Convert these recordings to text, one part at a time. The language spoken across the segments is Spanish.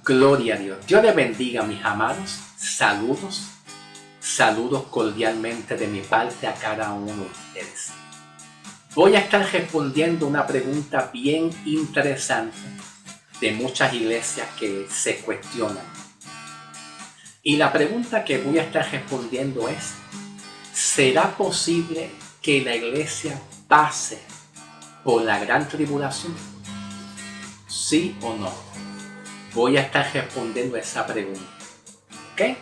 Gloria a Dios. Dios les bendiga, mis amados. Saludos. Saludos cordialmente de mi parte a cada uno de ustedes. Voy a estar respondiendo una pregunta bien interesante de muchas iglesias que se cuestionan. Y la pregunta que voy a estar respondiendo es: ¿será posible que la iglesia pase por la gran tribulación? ¿Sí o no? Voy a estar respondiendo esa pregunta. ¿Ok?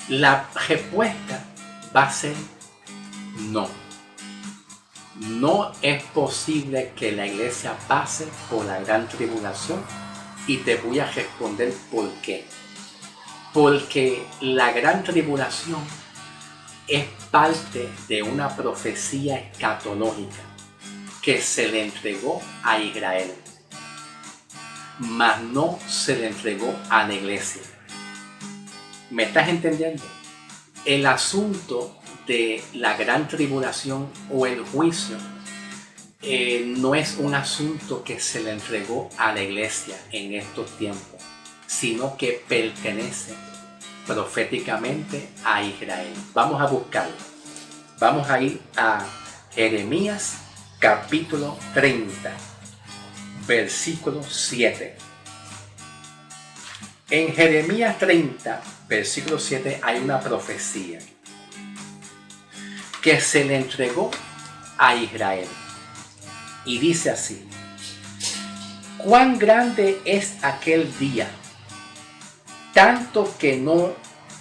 La respuesta va a ser no. No es posible que la iglesia pase por la gran tribulación, y te voy a responder por qué. Porque la gran tribulación es parte de una profecía escatológica que se le entregó a Israel, mas no se le entregó a la iglesia. ¿Me estás entendiendo? El asunto de la gran tribulación o el juicio no es un asunto que se le entregó a la iglesia en estos tiempos, sino que pertenece proféticamente a Israel. Vamos a buscarlo. Vamos a ir a Jeremías capítulo 30, versículo 7. En Jeremías 30, versículo 7 hay una profecía que se le entregó a Israel. Y dice así: cuán grande es aquel día, tanto que no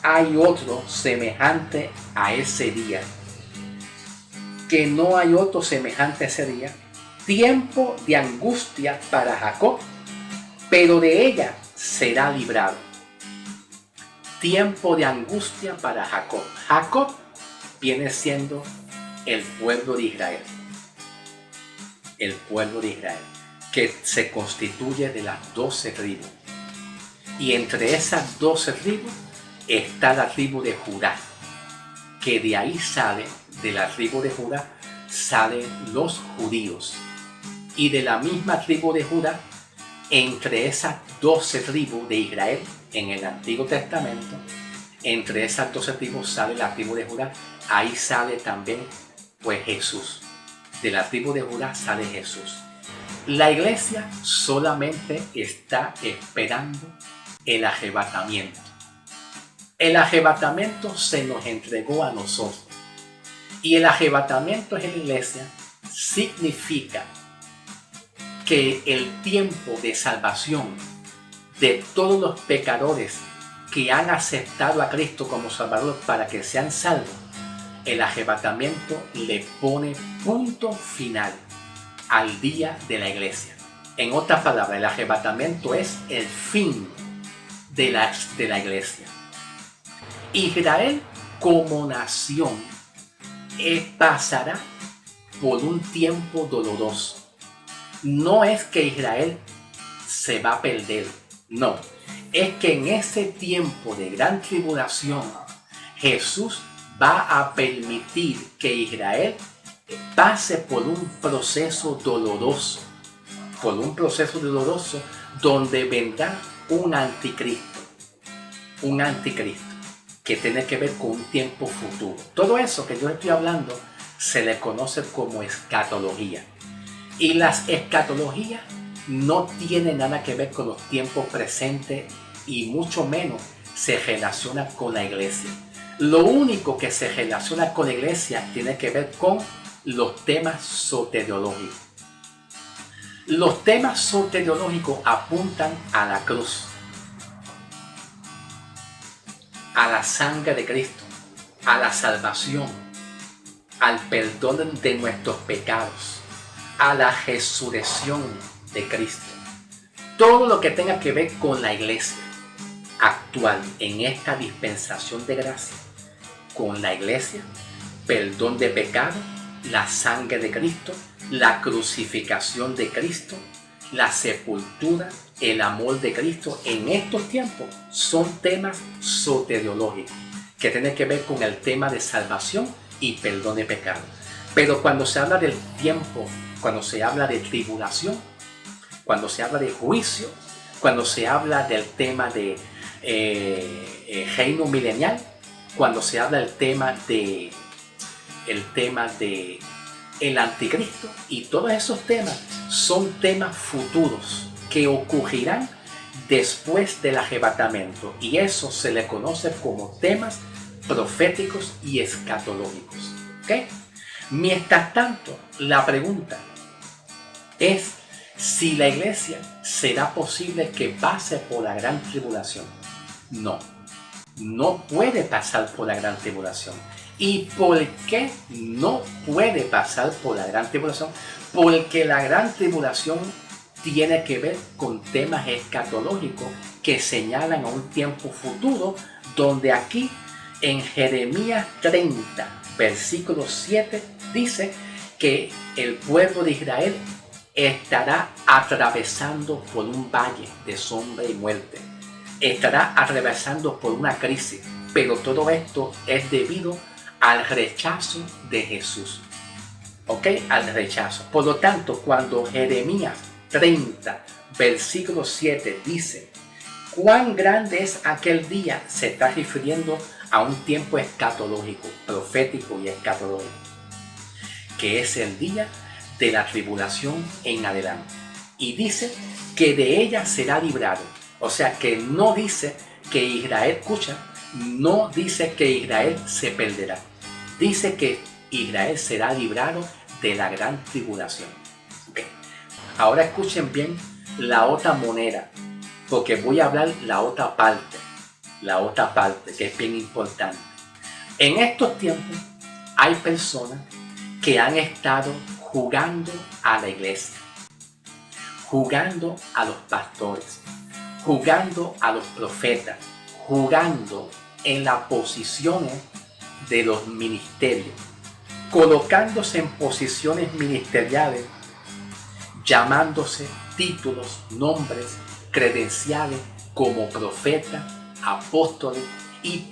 hay otro semejante a ese día. Que no hay otro semejante a ese día. Tiempo de angustia para Jacob, pero de ella será librado. Tiempo de angustia para Jacob. Jacob viene siendo el pueblo de Israel. El pueblo de Israel, que se constituye de las 12 tribus. Y entre esas 12 tribus está la tribu de Judá, que de ahí sale, de la tribu de Judá, salen los judíos. Y de la misma tribu de Judá, entre esas 12 tribus de Israel en el Antiguo Testamento, entre esas 12 tribus sale la tribu de Judá. Ahí sale también pues Jesús. De la tribu de Judá sale Jesús. La iglesia solamente está esperando el arrebatamiento. El arrebatamiento se nos entregó a nosotros. Y el arrebatamiento en la iglesia significa que el tiempo de salvación de todos los pecadores que han aceptado a Cristo como Salvador para que sean salvos, el arrebatamiento le pone punto final al día de la iglesia. En otras palabras, el arrebatamiento es el fin de la iglesia. Israel como nación pasará por un tiempo doloroso. No es que Israel se va a perder, no. Es que en ese tiempo de gran tribulación, Jesús va a permitir que Israel pase por un proceso doloroso. Por un proceso doloroso donde vendrá un anticristo. Un anticristo que tiene que ver con un tiempo futuro. Todo eso que yo estoy hablando se le conoce como escatología. Y las escatologías no tienen nada que ver con los tiempos presentes y mucho menos se relaciona con la iglesia. Lo único que se relaciona con la iglesia tiene que ver con los temas soteriológicos. Los temas soteriológicos apuntan a la cruz, a la sangre de Cristo, a la salvación, al perdón de nuestros pecados, a la resurrección de Cristo. Todo lo que tenga que ver con la iglesia actual en esta dispensación de gracia, con la iglesia, perdón de pecado, la sangre de Cristo, la crucificación de Cristo, la sepultura, el amor de Cristo, en estos tiempos son temas soteriológicos que tienen que ver con el tema de salvación y perdón de pecado. Pero cuando se habla del tiempo, cuando se habla de tribulación, cuando se habla de juicio, cuando se habla del tema de reino milenial, cuando se habla del tema de el anticristo, y todos esos temas son temas futuros que ocurrirán después del arrebatamiento, y eso se le conoce como temas proféticos y escatológicos. ¿Okay? Mientras tanto, la pregunta es si la iglesia será posible que pase por la gran tribulación. No, no puede pasar por la gran tribulación. ¿Y por qué no puede pasar por la gran tribulación? Porque la gran tribulación tiene que ver con temas escatológicos que señalan a un tiempo futuro, donde aquí en Jeremías 30, versículo 7, dice que el pueblo de Israel estará atravesando por un valle de sombra y muerte. Estará atravesando por una crisis, pero todo esto es debido al rechazo de Jesús. ¿Ok? Al rechazo. Por lo tanto, cuando Jeremías 30, versículo 7 dice, ¿cuán grande es aquel día? Se está refiriendo a un tiempo escatológico, profético y escatológico, que es el día de la tribulación en adelante. Y dice que de ella será librado. O sea, que no dice que Israel, escucha, no dice que Israel se perderá. Dice que Israel será librado de la gran tribulación. Okay. Ahora escuchen bien la otra moneda, porque voy a hablar la otra parte que es bien importante. En estos tiempos hay personas que han estado jugando a la iglesia, jugando a los pastores, jugando a los profetas, jugando en las posiciones de los ministerios, colocándose en posiciones ministeriales, llamándose títulos, nombres, credenciales como profetas, apóstoles y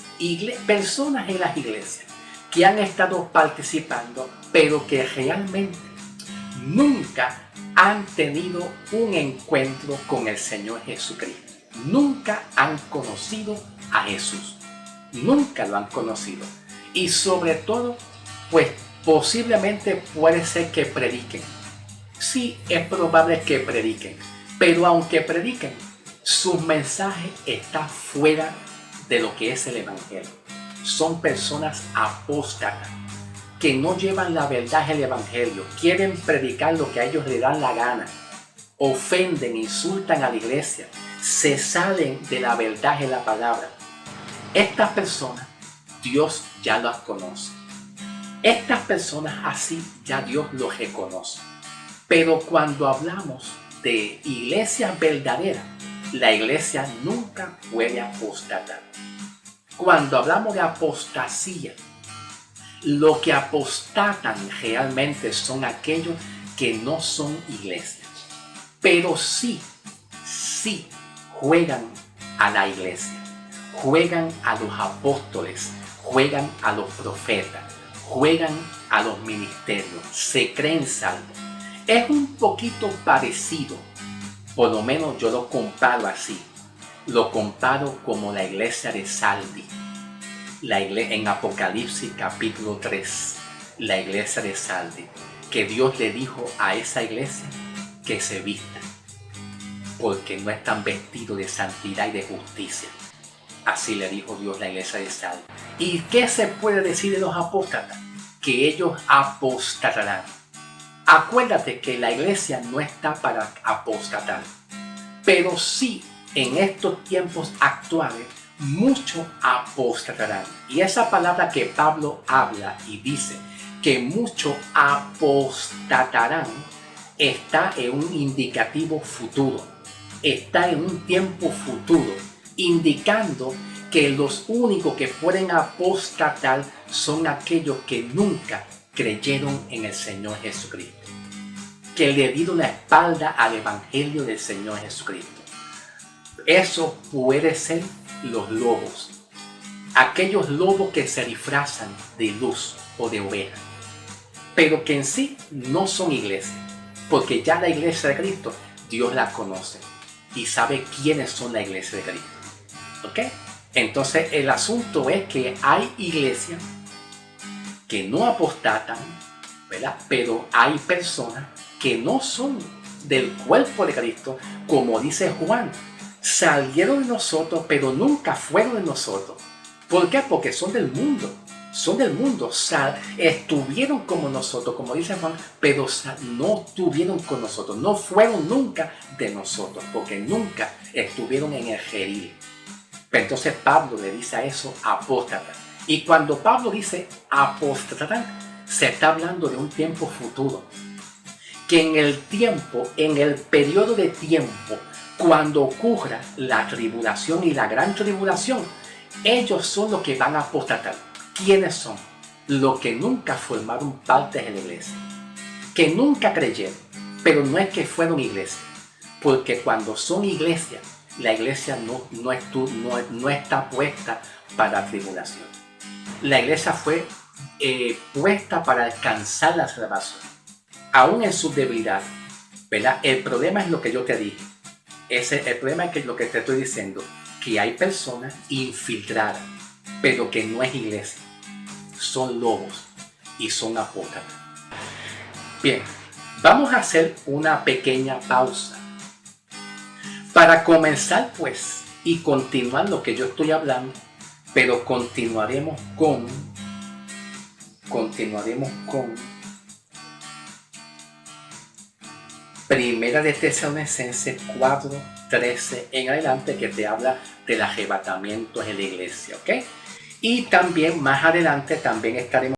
personas en las iglesias que han estado participando, pero que realmente nunca han tenido un encuentro con el Señor Jesucristo. Nunca han conocido a Jesús. Nunca lo han conocido. Y sobre todo, pues posiblemente puede ser que prediquen. Sí, es probable que prediquen. Pero aunque prediquen, su mensaje está fuera de lo que es el Evangelio. Son personas apóstatas que no llevan la verdad del Evangelio. Quieren predicar lo que a ellos les dan la gana. Ofenden, insultan a la iglesia. Se salen de la verdad de la palabra. Estas personas, Dios ya las conoce. Estas personas así ya Dios los reconoce. Pero cuando hablamos de iglesia verdadera, la iglesia nunca puede apostatar. Cuando hablamos de apostasía, lo que apostatan realmente son aquellos que no son iglesias, pero sí juegan a la iglesia, juegan a los apóstoles, juegan a los profetas, juegan a los ministerios, se creen salvos. Es un poquito parecido, por lo menos yo lo comparo así, lo comparo como la iglesia de Sardis. En Apocalipsis capítulo 3, la iglesia de Sardis, que Dios le dijo a esa iglesia que se vista, porque no están vestidos de santidad y de justicia. Así le dijo Dios a la iglesia de Sardis. ¿Y qué se puede decir de los apóstatas? Que ellos apostatarán. Acuérdate que la iglesia no está para apostatar, pero sí en estos tiempos actuales muchos apostatarán. Y esa palabra que Pablo habla y dice que muchos apostatarán está en un indicativo futuro, está en un tiempo futuro, indicando que los únicos que pueden apostatar son aquellos que nunca creyeron en el Señor Jesucristo, que le dieron la espalda al Evangelio del Señor Jesucristo. Eso puede ser los lobos, aquellos lobos que se disfrazan de luz o de oveja, pero que en sí no son iglesia, porque ya la iglesia de Cristo Dios la conoce. y sabe quiénes son la iglesia de Cristo. ¿Ok? Entonces el asunto es que hay iglesias que no apostatan, ¿verdad? Pero hay personas que no son del cuerpo de Cristo, como dice Juan. Salieron de nosotros, pero nunca fueron de nosotros. ¿Por qué? Porque son del mundo. Son del mundo. Estuvieron como nosotros, como dice Juan, pero no estuvieron con nosotros. No fueron nunca de nosotros, porque nunca estuvieron en el redil. Pero entonces Pablo le dice a eso apóstata. Y cuando Pablo dice apóstata, se está hablando de un tiempo futuro. Que en el periodo de tiempo, cuando ocurra la tribulación y la gran tribulación, ellos son los que van a apostatar. ¿Quiénes son? Los que nunca formaron parte de la iglesia. Que nunca creyeron, pero no es que fueron iglesia. Porque cuando son iglesia, la iglesia no está puesta para tribulación. La iglesia fue puesta para alcanzar la salvación, aún en su debilidad, ¿verdad? El problema es lo que yo te dije. El problema es que lo que te estoy diciendo, que hay personas infiltradas, pero que no es iglesia. Son lobos y son apóstatas. Bien, vamos a hacer una pequeña pausa para comenzar pues y continuar lo que yo estoy hablando, pero continuaremos con Primera de Tesalonicenses 4:13 en adelante, que te habla del arrebatamiento de la iglesia, ¿ok? Y también más adelante también estaremos